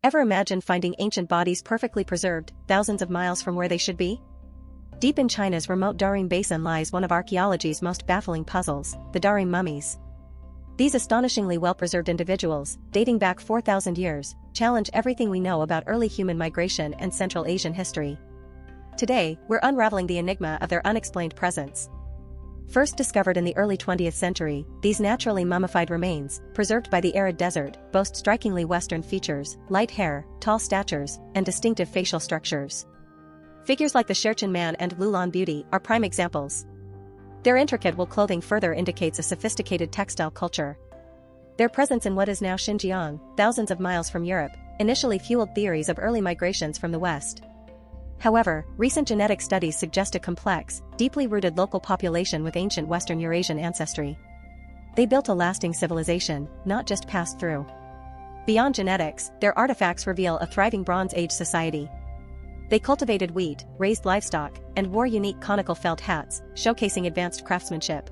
Ever imagine finding ancient bodies perfectly preserved, thousands of miles from where they should be? Deep in China's remote Tarim Basin lies one of archaeology's most baffling puzzles, the Tarim mummies. These astonishingly well-preserved individuals, dating back 4,000 years, challenge everything we know about early human migration and Central Asian history. Today, we're unraveling the enigma of their unexplained presence. First discovered in the early 20th century, these naturally mummified remains, preserved by the arid desert, boast strikingly Western features, light hair, tall statures, and distinctive facial structures. Figures like the Sherchin Man and Lulan Beauty are prime examples. Their intricate wool clothing further indicates a sophisticated textile culture. Their presence in what is now Xinjiang, thousands of miles from Europe, initially fueled theories of early migrations from the West. However, recent genetic studies suggest a complex, deeply rooted local population with ancient Western Eurasian ancestry. They built a lasting civilization, not just passed through. Beyond genetics, their artifacts reveal a thriving Bronze Age society. They cultivated wheat, raised livestock, and wore unique conical felt hats, showcasing advanced craftsmanship.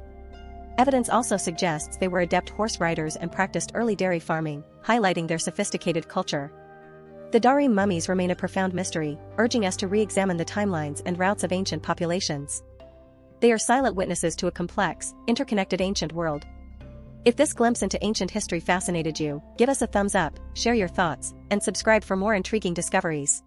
Evidence also suggests they were adept horse riders and practiced early dairy farming, highlighting their sophisticated culture. The Tarim mummies remain a profound mystery, urging us to re-examine the timelines and routes of ancient populations. They are silent witnesses to a complex, interconnected ancient world. If this glimpse into ancient history fascinated you, give us a thumbs up, share your thoughts, and subscribe for more intriguing discoveries.